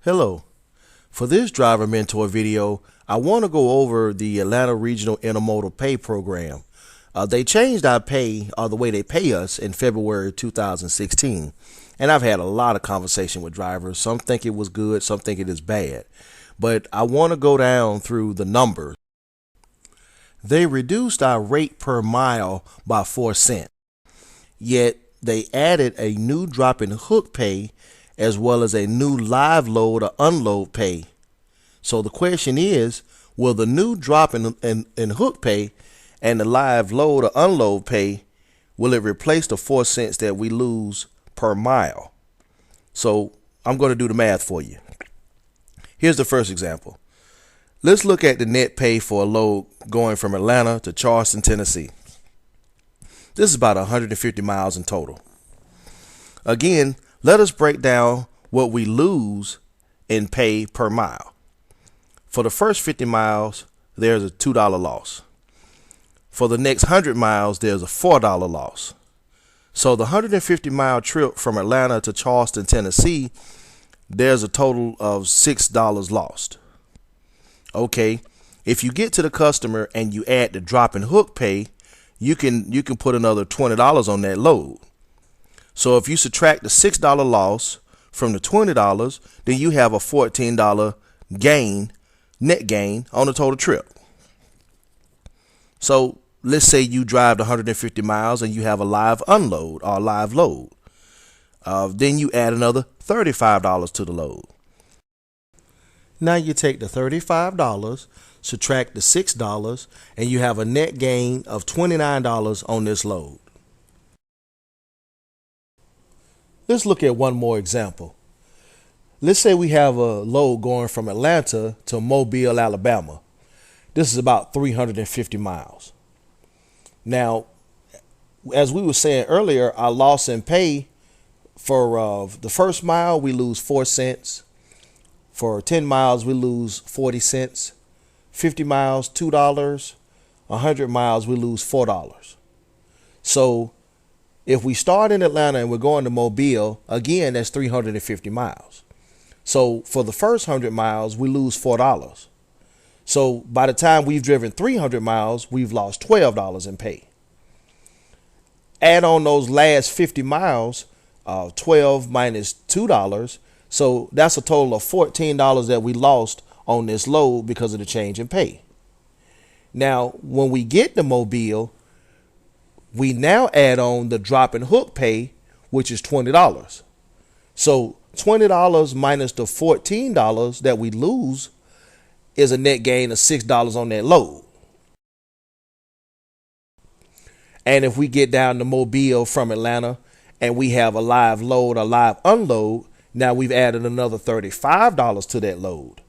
Hello. For this driver mentor video, I want to go over the Atlanta Regional Intermodal Pay Program. They changed our pay, or the way they pay us, in February 2016. And I've had a lot of conversation with drivers. Some think it was good, some think it is bad. But I want to go down through the numbers. They reduced our rate per mile by 4 cents. Yet they added a new drop and hook pay as well as a new live load or unload pay. So the question is, will the new drop and hook pay and the live load or unload pay, will it replace the 4 cents that we lose per mile? So I'm going to do the math for you. Here's the first example. Let's look at the net pay for a load going from Atlanta to Charleston, Tennessee. This is about 150 miles in total. Again, let us break down what we lose in pay per mile. For the first 50 miles, there's a $2 loss. For the next 100 miles, there's a $4 loss. So the 150-mile trip from Atlanta to Charleston, Tennessee, there's a total of $6 lost. Okay, if you get to the customer and you add the drop and hook pay, you can put another $20 on that load. So if you subtract the $6 loss from the $20, then you have a $14 gain, net gain on the total trip. So let's say you drive the 150 miles and you have a live unload or live load. Then you add another $35 to the load. Now you take the $35, subtract the $6, and you have a net gain of $29 on this load. Let's look at one more example. Let's say we have a load going from Atlanta to Mobile, Alabama. This is about 350 miles. Now, as we were saying earlier, our loss in pay for the first mile, we lose 4 cents. For 10 miles, we lose 40 cents. 50 miles, $2. 100 miles, we lose $4. So if we start in Atlanta and we're going to Mobile, again, that's 350 miles. So for the first 100 miles, we lose $4. So by the time we've driven 300 miles, we've lost $12 in pay. Add on those last 50 miles, 12 minus $2. So that's a total of $14 that we lost on this load because of the change in pay. Now, when we get to Mobile, we now add on the drop and hook pay, which is $20. So $20 minus the $14 that we lose is a net gain of $6 on that load. And if we get down to Mobile from Atlanta and we have a live load or live unload, now we've added another $35 to that load.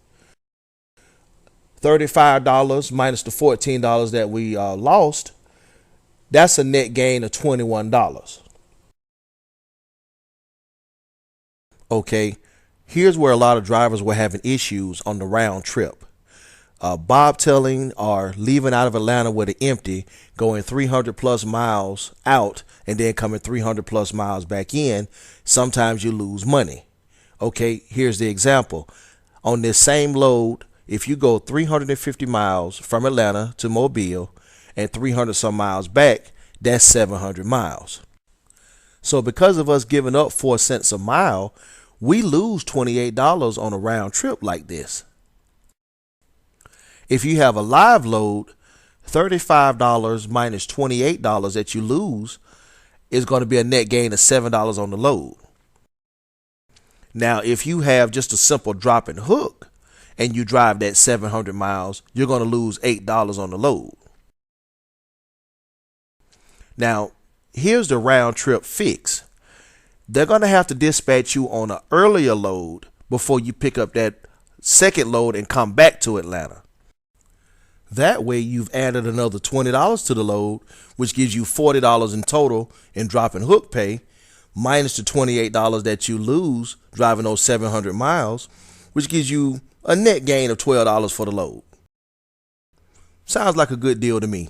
$35 minus the $14 that we lost, that's a net gain of $21. Okay, here's where a lot of drivers were having issues on the round trip. Bobtailing or leaving out of Atlanta with an empty, going 300 plus miles out and then coming 300 plus miles back in, sometimes you lose money. Okay, here's the example. On this same load, if you go 350 miles from Atlanta to Mobile and 300 some miles back, that's 700 miles. So because of us giving up 4 cents a mile, we lose $28 on a round trip like this. If you have a live load, $35 minus $28 that you lose is going to be a net gain of $7 on the load. Now, if you have just a simple drop and hook and you drive that 700 miles, you're going to lose $8 on the load. Now, here's the round trip fix. They're going to have to dispatch you on an earlier load before you pick up that second load and come back to Atlanta. That way, you've added another $20 to the load, which gives you $40 in total in drop and hook pay, minus the $28 that you lose driving those 700 miles, which gives you a net gain of $12 for the load. Sounds like a good deal to me.